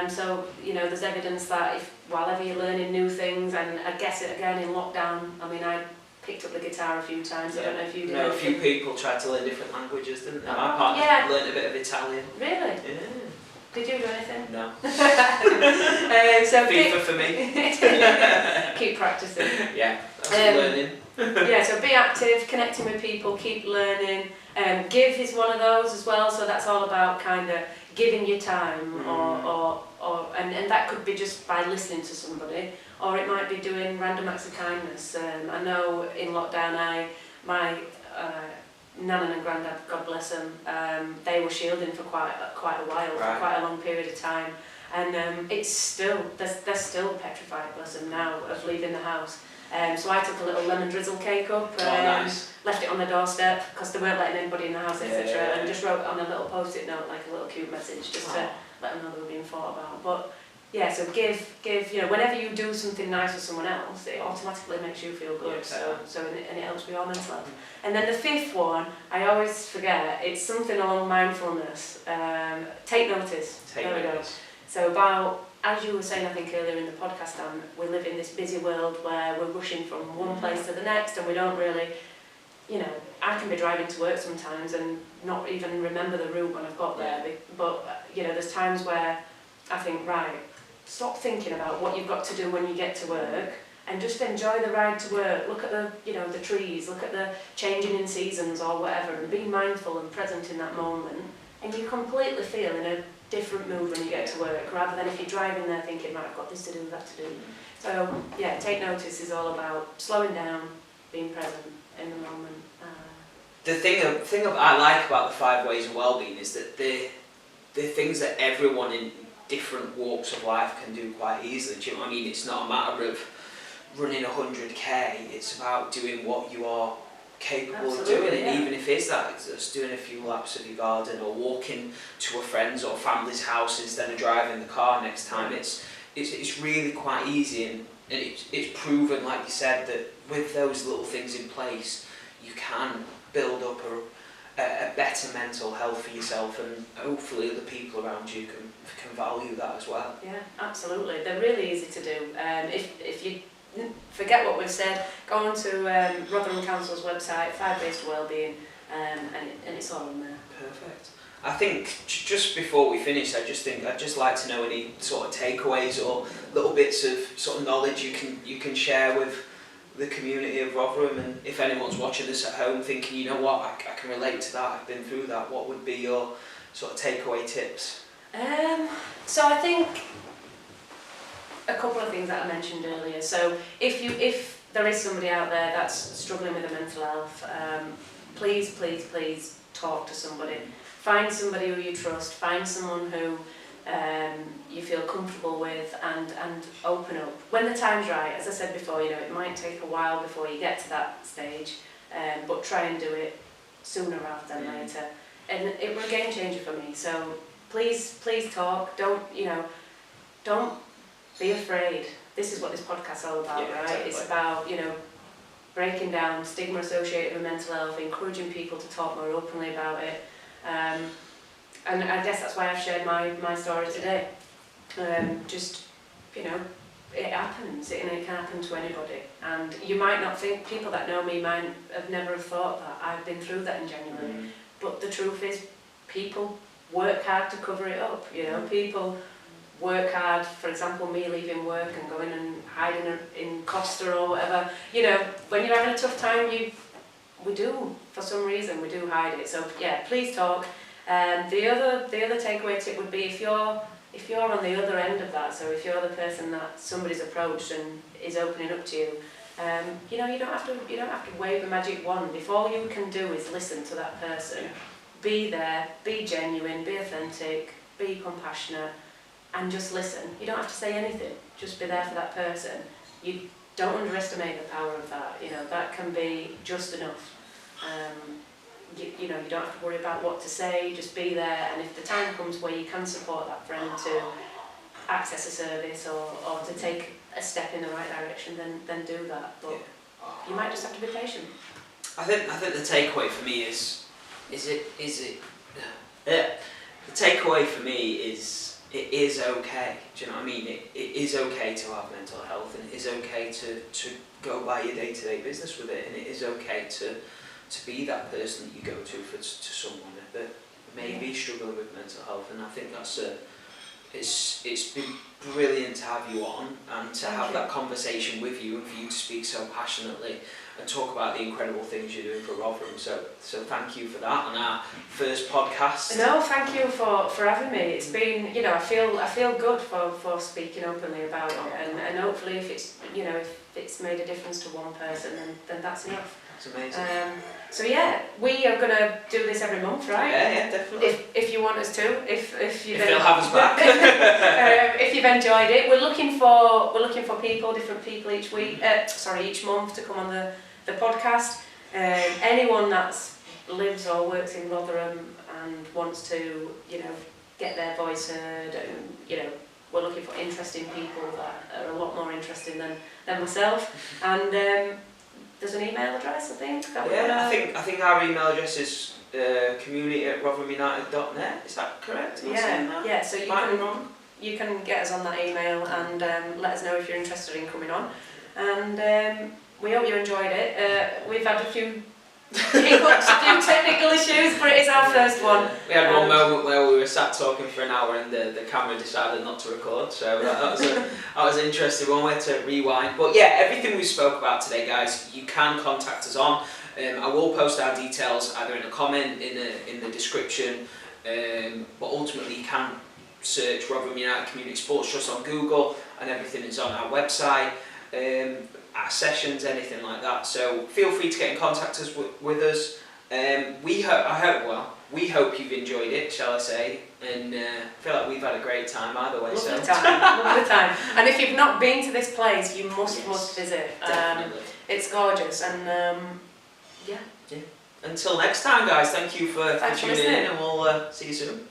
S2: So, there's evidence that while ever you're learning new things, and I guess it again in lockdown, I picked up the guitar a few times, I don't know if you did.
S1: A few people tried to learn different languages, didn't they? My partner learned a bit of Italian.
S2: Really?
S1: Yeah.
S2: Did you do anything?
S1: No.
S2: So
S1: FIFA for me.
S2: Keep practicing.
S1: Yeah, that's learning.
S2: So Be Active, connecting with people, keep learning. Give is one of those as well, so that's all about kind of giving your time, and that could be just by listening to somebody, or it might be doing random acts of kindness. I know in lockdown my Nan and Grandad, God bless them, they were shielding for quite a while, for quite a long period of time, and they're still petrified, bless them, now of leaving the house. So I took a little lemon drizzle cake up, left it on the doorstep because they weren't letting anybody in the house, etc. And just wrote on a little post-it note, like a little cute message, just to let them know they were being thought about. But so give. Whenever you do something nice for someone else, it automatically makes you feel good. And it helps with your mental health. And then the 5th one, I always forget. It's something along mindfulness. Take notice. There we go. So about, as you were saying, I think earlier in the podcast, Dan, we live in this busy world where we're rushing from one place to the next, and we don't really you know, I can be driving to work sometimes and not even remember the route when I've got there. But you know, there's times where I think, right, stop thinking about what you've got to do when you get to work and just enjoy the ride to work. Look at the, you know, the trees, look at the changing in seasons or whatever, and be mindful and present in that moment. And you completely feel in a different mood when you get to work, rather than if you're driving there thinking, right, I've got this to do, that to do. So yeah, take notice is all about slowing down, being present in the moment.
S1: The thing I like about the 5 ways of wellbeing is that they're things that everyone in different walks of life can do quite easily. Do you know what I mean? It's not a matter of running 100k, it's about doing what you are capable of doing, and even if it's just doing a few laps of your garden or walking to a friend's or family's house instead of driving the car next time. It's really quite easy, and it's proven, like you said, that with those little things in place you can build up a better mental health for yourself, and hopefully the people around you can value that as well.
S2: Yeah, absolutely. They're really easy to do. If you forget what we've said, go on to Rotherham Council's website, 5 Ways to Wellbeing, and it's all on there.
S1: Perfect. I think just before we finish, I'd just like to know any sort of takeaways or little bits of sort of knowledge you can share with the community of Rotherham, and if anyone's watching this at home thinking, you know what, I can relate to that, I've been through that, what would be your sort of takeaway tips?
S2: So I think a couple of things that I mentioned earlier. So if there is somebody out there that's struggling with their mental health, please talk to somebody. Find somebody who you trust, find someone who you feel comfortable with, and open up. When the time's right, as I said before, you know, it might take a while before you get to that stage, but try and do it sooner rather than later. And it was a game changer for me. So please talk. Don't be afraid. This is what this podcast's all about, right? Exactly. It's about, you know, breaking down stigma associated with mental health, encouraging people to talk more openly about it. And I guess that's why I've shared my story today. Just, you know, it happens, and it can happen to anybody. And you might not think, people that know me might have never have thought that I've been through that in January. But the truth is, people work hard to cover it up, you know. People work hard, for example, me leaving work and going and hiding in Costa or whatever. You know, when you're having a tough time, we do, for some reason, we do hide it. So yeah, please talk. The other takeaway tip would be, if you're on the other end of that, so if you're the person that somebody's approached and is opening up to you, you know, you don't have to wave a magic wand. If all you can do is listen to that person, be there, be genuine, be authentic, be compassionate, and just listen. You don't have to say anything. Just be there for that person. You don't underestimate the power of that. You know, that can be just enough. You know, you don't have to worry about what to say, just be there, and if the time comes where you can support that friend to access a service or to take a step in the right direction, then do that. But you might just have to be patient.
S1: I think the takeaway for me the takeaway for me is it is okay. Do you know what I mean? It is okay to have mental health, and it is okay to go by your day-to-day business with it, and it is okay to be that person that you go to someone that may be struggling with mental health. And I think that's it's been brilliant to have you on and to have that conversation with you, and for you to speak so passionately and talk about the incredible things you're doing for Rotherham. So thank you for that on our first podcast.
S2: No, thank you for having me. It's been, you know, I feel good for speaking openly about it, and hopefully if it's made a difference to one person, then that's enough.
S1: That's amazing.
S2: So yeah, we are going to do this every month, right?
S1: Yeah, definitely.
S2: If you want us to, if
S1: they'll have us back.
S2: If you've enjoyed it, we're looking for different people each month to come on the podcast. Anyone that lives or works in Rotherham and wants to, you know, get their voice heard, and you know, we're looking for interesting people that are a lot more interesting than myself. And there's an email address, I think.
S1: I think our email address is community@rotherhamunited.net. Is that correct?
S2: Yeah. So you can get us on that email and let us know if you're interested in coming on. And we hope you enjoyed it. We've had a few hiccups, due technical issues, but it is our first one.
S1: We had one moment where we were sat talking for an hour and the camera decided not to record, so that was interesting. One way to rewind. But yeah, everything we spoke about today, guys, you can contact us on. I will post our details either in a comment in the description, but ultimately you can search Rotherham United Community Sports Trust on Google, and everything is on our website. Our sessions, anything like that. So feel free to get in contact with us. We hope you've enjoyed it, shall I say? And I feel like we've had a great time either way.
S2: Lovely time. And if you've not been to this place, you must visit.
S1: Definitely.
S2: It's gorgeous, and yeah.
S1: Until next time, guys. Thank you for
S2: Thanks for
S1: tuning in,
S2: listening.
S1: and we'll see you soon.